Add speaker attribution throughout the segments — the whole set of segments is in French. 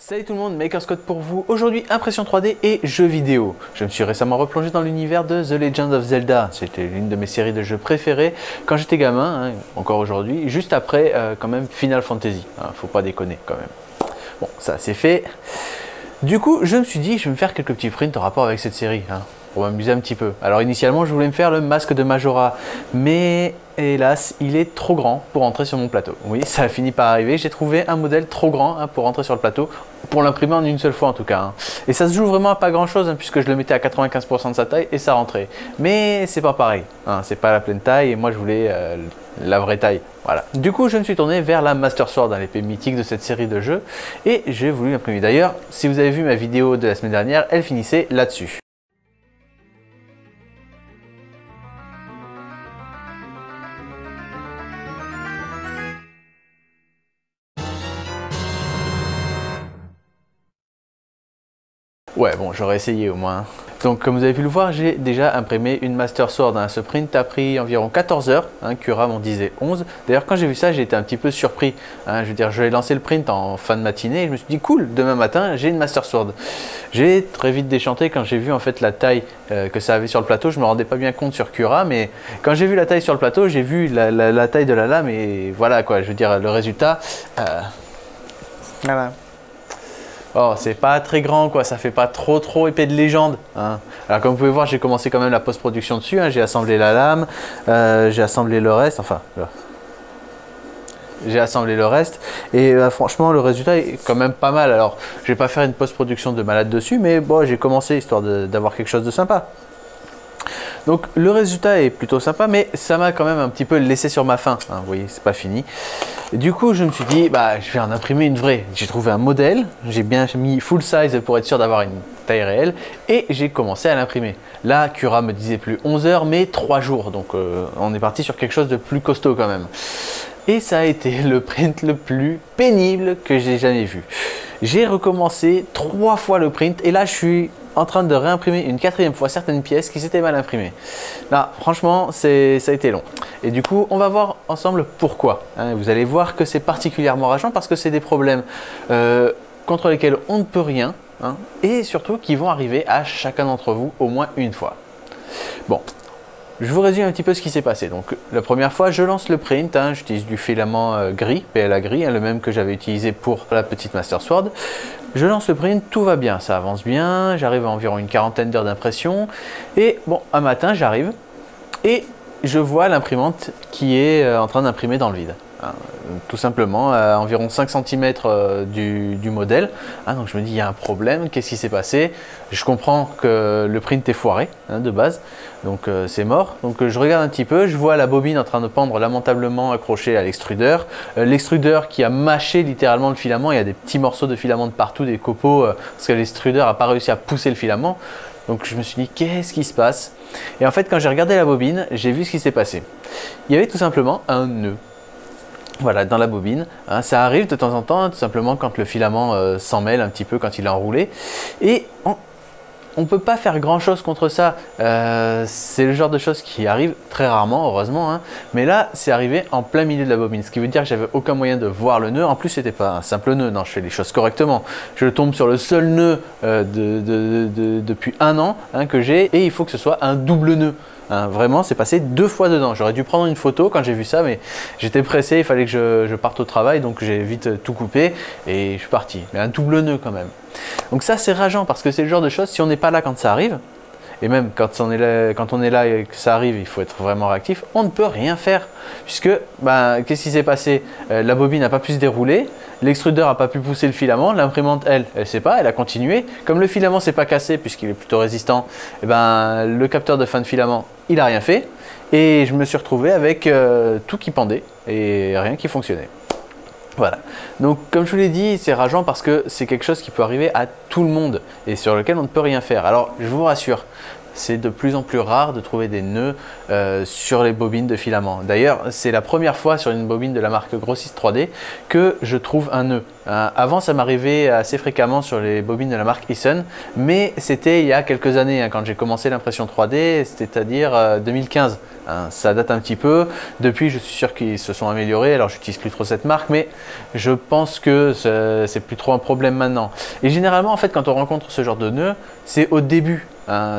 Speaker 1: Salut tout le monde, Maker Scott pour vous. Aujourd'hui, impression 3D et jeux vidéo. Je me suis récemment replongé dans l'univers de The Legend of Zelda. C'était l'une de mes séries de jeux préférées quand j'étais gamin, encore aujourd'hui, juste après quand même Final Fantasy. Faut pas déconner quand même. Bon, ça c'est fait. Du coup, je me suis dit, je vais me faire quelques petits prints en rapport avec cette série, pour m'amuser un petit peu. Alors initialement, je voulais me faire le masque de Majora, mais hélas, il est trop grand pour entrer sur mon plateau. Oui, ça a fini par arriver. J'ai trouvé un modèle trop grand pour entrer sur le plateau, pour l'imprimer en une seule fois en tout cas. Et ça se joue vraiment à pas grand chose, puisque je le mettais à 95% de sa taille et ça rentrait. Mais c'est pas pareil, c'est pas la pleine taille et moi je voulais la vraie taille. Voilà. Du coup, je me suis tourné vers la Master Sword, l'épée mythique de cette série de jeux, et j'ai voulu l'imprimer. D'ailleurs, si vous avez vu ma vidéo de la semaine dernière, elle finissait là-dessus. Ouais, bon, j'aurais essayé au moins. Donc, comme vous avez pu le voir, j'ai déjà imprimé une Master Sword. Ce print a pris environ 14 heures. Cura m'en disait 11. D'ailleurs, quand j'ai vu ça, j'ai été un petit peu surpris. Je veux dire, je vais lancer le print en fin de matinée et je me suis dit, cool, demain matin, j'ai une Master Sword. J'ai très vite déchanté quand j'ai vu en fait la taille que ça avait sur le plateau. Je me rendais pas bien compte sur Cura, mais quand j'ai vu la taille sur le plateau, j'ai vu la taille de la lame et voilà quoi. Je veux dire, le résultat. Voilà. Oh, c'est pas très grand quoi, ça fait pas trop épée de légende. Alors comme vous pouvez voir, j'ai commencé quand même la post-production dessus. J'ai assemblé la lame, j'ai assemblé le reste, j'ai assemblé le reste et franchement le résultat est quand même pas mal. Alors je vais pas faire une post-production de malade dessus, mais bon, j'ai commencé histoire d'avoir quelque chose de sympa. Donc le résultat est plutôt sympa, mais ça m'a quand même un petit peu laissé sur ma faim. Vous voyez, c'est pas fini. Et du coup, je me suis dit, je vais en imprimer une vraie. J'ai trouvé un modèle, j'ai bien mis full size pour être sûr d'avoir une taille réelle, et j'ai commencé à l'imprimer. Là, Cura me disait plus 11 heures, mais 3 jours. Donc on est parti sur quelque chose de plus costaud quand même. Et ça a été le print le plus pénible que j'ai jamais vu. J'ai recommencé 3 fois le print, et là, je suis en train de réimprimer une 4e fois certaines pièces qui s'étaient mal imprimées. Là, franchement, ça a été long. Et du coup, on va voir ensemble pourquoi. Vous allez voir que c'est particulièrement rageant parce que c'est des problèmes contre lesquels on ne peut rien, et surtout qui vont arriver à chacun d'entre vous au moins une fois. Bon. Je vous résume un petit peu ce qui s'est passé. Donc la première fois, je lance le print, j'utilise du filament gris, PLA gris, le même que j'avais utilisé pour la petite Master Sword. Je lance le print, tout va bien, ça avance bien, j'arrive à environ une 40aine d'heures d'impression. Et bon, un matin, j'arrive et je vois l'imprimante qui est en train d'imprimer dans le vide. Tout simplement à environ 5 cm du modèle. Donc je me dis, il y a un problème, qu'est-ce qui s'est passé? Je comprends que le print est foiré de base, donc c'est mort. Donc je regarde un petit peu, je vois la bobine en train de pendre lamentablement accrochée à l'extrudeur. L'extrudeur qui a mâché littéralement le filament, il y a des petits morceaux de filament de partout, des copeaux, parce que l'extrudeur n'a pas réussi à pousser le filament. Donc je me suis dit, qu'est-ce qui se passe? Et en fait, quand j'ai regardé la bobine, j'ai vu ce qui s'est passé. Il y avait tout simplement un nœud. Voilà, dans la bobine. Ça arrive de temps en temps, tout simplement quand le filament s'en mêle un petit peu, quand il est enroulé. Et on ne peut pas faire grand chose contre ça. C'est le genre de choses qui arrive très rarement, heureusement. Mais là, c'est arrivé en plein milieu de la bobine. Ce qui veut dire que j'avais aucun moyen de voir le nœud. En plus, c'était pas un simple nœud. Non, je fais les choses correctement. Je tombe sur le seul nœud depuis un an que j'ai. Et il faut que ce soit un double nœud. Vraiment, c'est passé 2 fois dedans. J'aurais dû prendre une photo quand j'ai vu ça, mais j'étais pressé, il fallait que je parte au travail, donc j'ai vite tout coupé et je suis parti. Mais un double nœud quand même. Donc ça, c'est rageant parce que c'est le genre de choses, si on n'est pas là quand ça arrive, et même quand on est là et que ça arrive, il faut être vraiment réactif, on ne peut rien faire. Puisque, qu'est-ce qui s'est passé? La bobine n'a pas pu se dérouler, l'extrudeur n'a pas pu pousser le filament, l'imprimante, elle ne sait pas, elle a continué. Comme le filament ne s'est pas cassé puisqu'il est plutôt résistant, le capteur de fin de filament, il n'a rien fait. Et je me suis retrouvé avec tout qui pendait et rien qui fonctionnait. Voilà, donc comme je vous l'ai dit, c'est rageant parce que c'est quelque chose qui peut arriver à tout le monde et sur lequel on ne peut rien faire. Alors je vous rassure, c'est de plus en plus rare de trouver des nœuds sur les bobines de filament. D'ailleurs, c'est la première fois sur une bobine de la marque Grossist 3D que je trouve un nœud. Avant, ça m'arrivait assez fréquemment sur les bobines de la marque Eason, mais c'était il y a quelques années, quand j'ai commencé l'impression 3D, c'est-à-dire 2015. Ça date un petit peu. Depuis, je suis sûr qu'ils se sont améliorés. Alors, j'utilise plus trop cette marque, mais je pense que c'est plus trop un problème maintenant. Et généralement, en fait, quand on rencontre ce genre de nœud, c'est au début.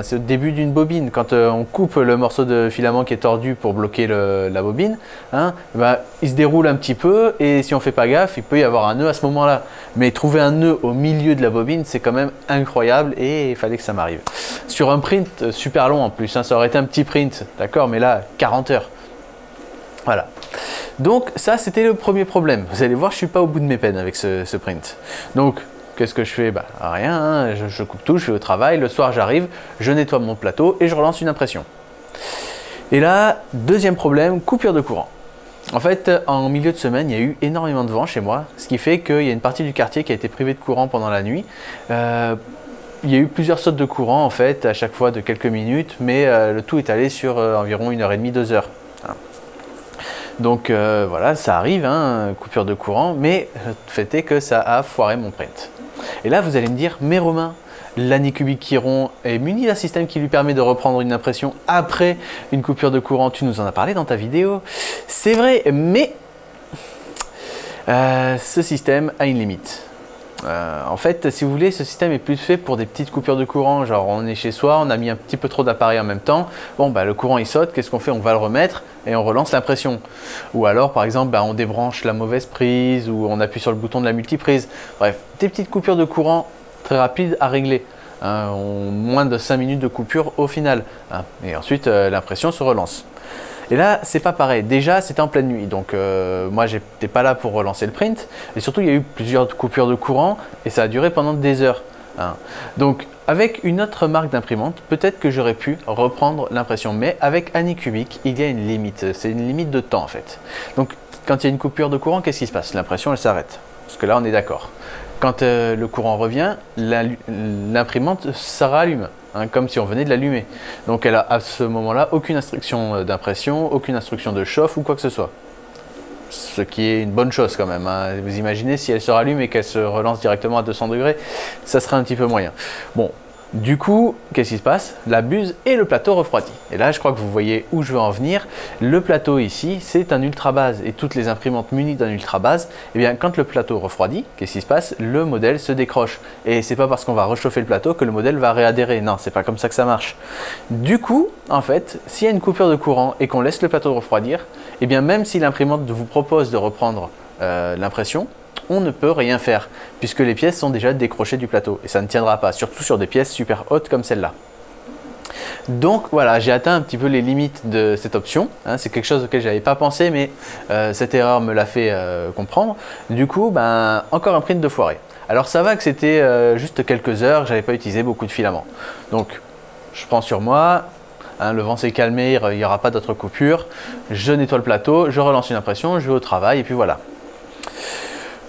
Speaker 1: C'est au début d'une bobine. Quand on coupe le morceau de filament qui est tordu pour bloquer la bobine, il se déroule un petit peu et si on ne fait pas gaffe, il peut y avoir un nœud à ce moment-là. Mais trouver un nœud au milieu de la bobine, c'est quand même incroyable et il fallait que ça m'arrive. Sur un print super long en plus, ça aurait été un petit print, d'accord, mais là, 40 heures. Voilà. Donc ça, c'était le premier problème. Vous allez voir, je ne suis pas au bout de mes peines avec ce print. Donc, qu'est-ce que je fais? Rien, je coupe tout, je vais au travail, le soir j'arrive, je nettoie mon plateau et je relance une impression. Et là, deuxième problème, coupure de courant. En fait, en milieu de semaine, il y a eu énormément de vent chez moi, ce qui fait qu'il y a une partie du quartier qui a été privée de courant pendant la nuit. Il y a eu plusieurs sautes de courant en fait, à chaque fois de quelques minutes, mais le tout est allé sur environ 1h30, 2 heures. Donc voilà, ça arrive, coupure de courant, mais le fait est que ça a foiré mon print. Et là, vous allez me dire, mais Romain, l'Anycubic Chiron est muni d'un système qui lui permet de reprendre une impression après une coupure de courant. Tu nous en as parlé dans ta vidéo. C'est vrai, mais ce système a une limite. En fait, si vous voulez, ce système est plus fait pour des petites coupures de courant. Genre, on est chez soi, on a mis un petit peu trop d'appareils en même temps. Bon, le courant il saute, qu'est-ce qu'on fait? On va le remettre et on relance l'impression. Ou alors, par exemple, on débranche la mauvaise prise ou on appuie sur le bouton de la multiprise. Bref, des petites coupures de courant très rapides à régler. Moins de 5 minutes de coupure au final. Et ensuite, l'impression se relance. Et là, c'est pas pareil. Déjà, c'était en pleine nuit, donc moi, j'étais pas là pour relancer le print. Et surtout, il y a eu plusieurs coupures de courant et ça a duré pendant des heures. Donc, avec une autre marque d'imprimante, peut-être que j'aurais pu reprendre l'impression. Mais avec Anycubic, il y a une limite. C'est une limite de temps en fait. Donc, quand il y a une coupure de courant, qu'est-ce qui se passe? L'impression, elle s'arrête. Parce que là, on est d'accord. Quand le courant revient, l'imprimante se rallume. Comme si on venait de l'allumer. Donc elle a à ce moment-là aucune instruction d'impression, aucune instruction de chauffe ou quoi que ce soit. Ce qui est une bonne chose quand même. Vous imaginez si elle se rallume et qu'elle se relance directement à 200 degrés, ça serait un petit peu moyen. Bon, du coup, qu'est-ce qui se passe? La buse et le plateau refroidit. Et là, je crois que vous voyez où je veux en venir. Le plateau ici, c'est un ultra base et toutes les imprimantes munies d'un ultra base, eh bien, quand le plateau refroidit, qu'est-ce qui se passe? Le modèle se décroche. Et c'est pas parce qu'on va réchauffer le plateau que le modèle va réadhérer. Non, c'est pas comme ça que ça marche. Du coup, en fait, s'il y a une coupure de courant et qu'on laisse le plateau refroidir, eh bien, même si l'imprimante vous propose de reprendre l'impression, on ne peut rien faire puisque les pièces sont déjà décrochées du plateau et ça ne tiendra pas, surtout sur des pièces super hautes comme celle-là. Donc voilà, j'ai atteint un petit peu les limites de cette option. C'est quelque chose auquel je n'avais pas pensé, mais cette erreur me l'a fait comprendre. Du coup, encore un print de foiré. Alors ça va que c'était juste quelques heures, j'avais pas utilisé beaucoup de filaments. Donc je prends sur moi. Le vent s'est calmé, il n'y aura pas d'autres coupures. Je nettoie le plateau, je relance une impression, je vais au travail et puis voilà.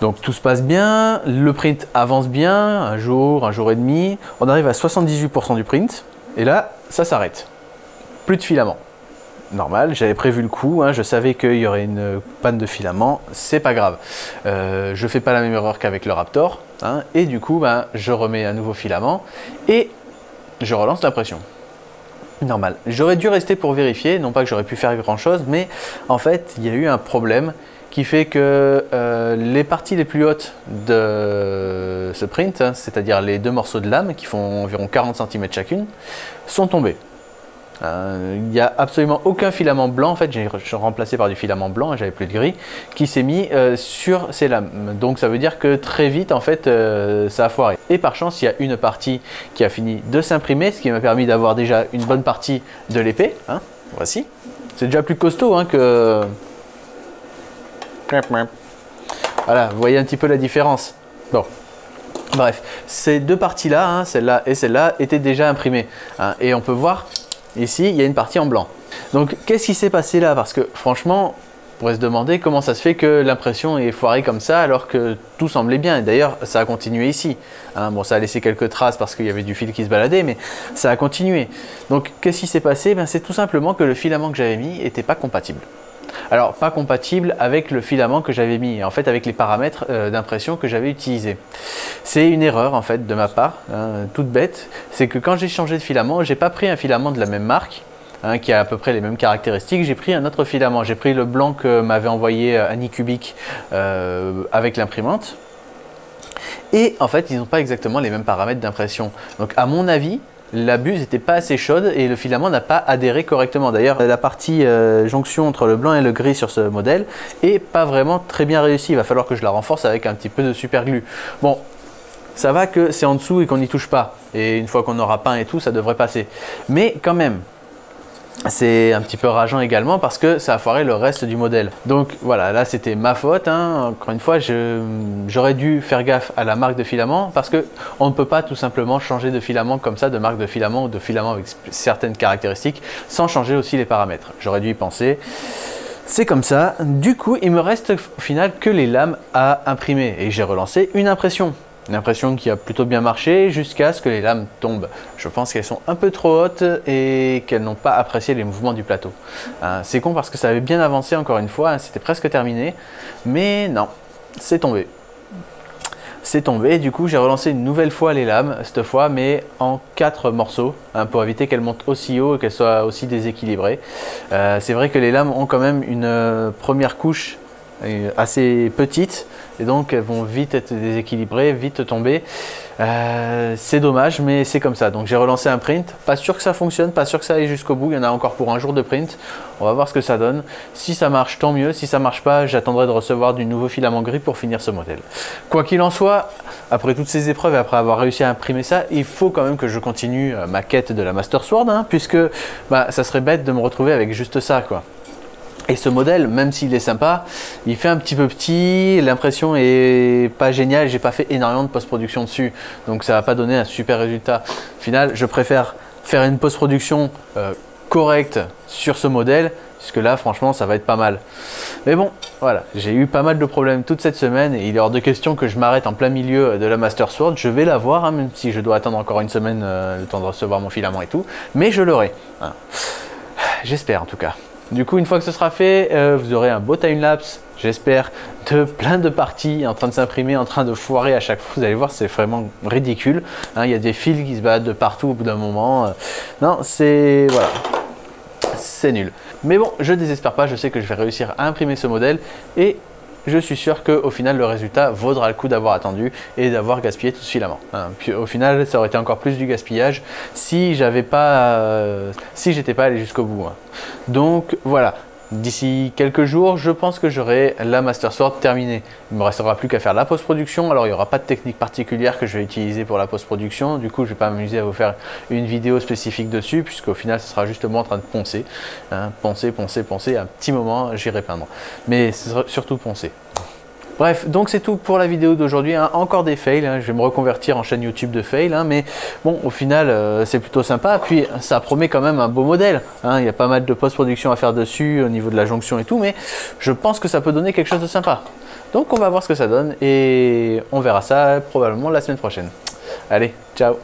Speaker 1: Donc tout se passe bien, le print avance bien, un jour et demi, on arrive à 78% du print et là ça s'arrête, plus de filament. Normal, j'avais prévu le coup, je savais qu'il y aurait une panne de filament, c'est pas grave. Je fais pas la même erreur qu'avec le Raptor et du coup je remets un nouveau filament et je relance l'impression. Normal, j'aurais dû rester pour vérifier, non pas que j'aurais pu faire grand chose, mais en fait il y a eu un problème qui fait que les parties les plus hautes de ce print, c'est-à-dire les deux morceaux de lame qui font environ 40 cm chacune, sont tombés. Il n'y a absolument aucun filament blanc, en fait j'ai remplacé par du filament blanc, j'avais plus de gris, qui s'est mis sur ces lames. Donc ça veut dire que très vite en fait ça a foiré. Et par chance il y a une partie qui a fini de s'imprimer, ce qui m'a permis d'avoir déjà une bonne partie de l'épée. Voici, c'est déjà plus costaud que... Voilà, vous voyez un petit peu la différence. Bon, bref, ces deux parties-là, celle-là et celle-là, étaient déjà imprimées. Et on peut voir, ici, il y a une partie en blanc. Donc, qu'est-ce qui s'est passé là? Parce que franchement, pourrait se demander comment ça se fait que l'impression est foirée comme ça alors que tout semblait bien. Et d'ailleurs, ça a continué ici. Hein, bon, ça a laissé quelques traces parce qu'il y avait du fil qui se baladait, mais ça a continué. Donc, qu'est-ce qui s'est passé? C'est tout simplement que le filament que j'avais mis n'était pas compatible. Alors, pas compatible avec le filament que j'avais mis, en fait avec les paramètres d'impression que j'avais utilisés. C'est une erreur en fait de ma part, hein, toute bête. C'est que quand j'ai changé de filament, j'ai pas pris un filament de la même marque, hein, qui a à peu près les mêmes caractéristiques. J'ai pris un autre filament. J'ai pris le blanc que m'avait envoyé Anycubic avec l'imprimante. Et en fait, ils n'ont pas exactement les mêmes paramètres d'impression. Donc à mon avis, la buse n'était pas assez chaude et le filament n'a pas adhéré correctement. D'ailleurs, la partie jonction entre le blanc et le gris sur ce modèle est pas vraiment très bien réussie. Il va falloir que je la renforce avec un petit peu de super glue. Bon, ça va que c'est en dessous et qu'on n'y touche pas. Et une fois qu'on aura peint et tout, ça devrait passer. Mais quand même, c'est un petit peu rageant également parce que ça a foiré le reste du modèle. Donc voilà, là c'était ma faute, hein. Encore une fois, j'aurais dû faire gaffe à la marque de filament parce qu'on ne peut pas tout simplement changer de filament comme ça, de marque de filament ou de filament avec certaines caractéristiques sans changer aussi les paramètres. J'aurais dû y penser. C'est comme ça. Du coup, il me reste au final que les lames à imprimer et j'ai relancé une impression. Une impression qui a plutôt bien marché jusqu'à ce que les lames tombent. Je pense qu'elles sont un peu trop hautes et qu'elles n'ont pas apprécié les mouvements du plateau. C'est con parce que ça avait bien avancé encore une fois, hein, c'était presque terminé, mais non, c'est tombé. C'est tombé, du coup j'ai relancé une nouvelle fois les lames, cette fois mais en 4 morceaux, hein, pour éviter qu'elles montent aussi haut et qu'elles soient aussi déséquilibrées. C'est vrai que les lames ont quand même une première couche assez petites et donc elles vont vite être déséquilibrées, vite tomber. C'est dommage mais c'est comme ça. Donc j'ai relancé un print, pas sûr que ça fonctionne, pas sûr que ça aille jusqu'au bout. Il y en a encore pour un jour de print. On va voir ce que ça donne. Si ça marche, tant mieux. Si ça marche pas, j'attendrai de recevoir du nouveau filament gris pour finir ce modèle. Quoi qu'il en soit, après toutes ces épreuves et après avoir réussi à imprimer ça, il faut quand même que je continue ma quête de la Master Sword, hein, puisque ça serait bête de me retrouver avec juste ça, quoi. Et ce modèle, même s'il est sympa, il fait un petit peu petit, l'impression est pas géniale, j'ai pas fait énormément de post-production dessus, donc ça va pas donner un super résultat. Au final, je préfère faire une post-production correcte sur ce modèle, puisque là, franchement, ça va être pas mal. Mais bon, voilà, j'ai eu pas mal de problèmes toute cette semaine et il est hors de question que je m'arrête en plein milieu de la Master Sword. Je vais l'avoir, hein, même si je dois attendre encore une semaine le temps de recevoir mon filament et tout, mais je l'aurai. Hein. J'espère en tout cas. Du coup, une fois que ce sera fait, vous aurez un beau timelapse, j'espère, de plein de parties en train de s'imprimer, en train de foirer à chaque fois. Vous allez voir, c'est vraiment ridicule. Hein, il y a des fils qui se baladent de partout au bout d'un moment. Non, c'est... voilà. C'est nul. Mais bon, je ne désespère pas, je sais que je vais réussir à imprimer ce modèle et je suis sûr qu'au final, le résultat vaudra le coup d'avoir attendu et d'avoir gaspillé tout ce filament. Hein. Puis au final, ça aurait été encore plus du gaspillage si j'avais pas, si j'étais pas allé jusqu'au bout. Hein. Donc voilà. D'ici quelques jours, je pense que j'aurai la Master Sword terminée. Il ne me restera plus qu'à faire la post-production. Alors, il n'y aura pas de technique particulière que je vais utiliser pour la post-production. Du coup, je ne vais pas m'amuser à vous faire une vidéo spécifique dessus, puisqu'au final, ce sera justement en train de poncer. Hein, poncer, poncer, poncer. Un petit moment, j'irai peindre. Mais ce sera surtout poncer. Bref, donc c'est tout pour la vidéo d'aujourd'hui, hein. Encore des fails, hein. Je vais me reconvertir en chaîne YouTube de fails, hein. Mais bon, au final, c'est plutôt sympa. Puis ça promet quand même un beau modèle, hein. Il y a pas mal de post-production à faire dessus au niveau de la jonction et tout, mais je pense que ça peut donner quelque chose de sympa. Donc on va voir ce que ça donne et on verra ça probablement la semaine prochaine. Allez, ciao!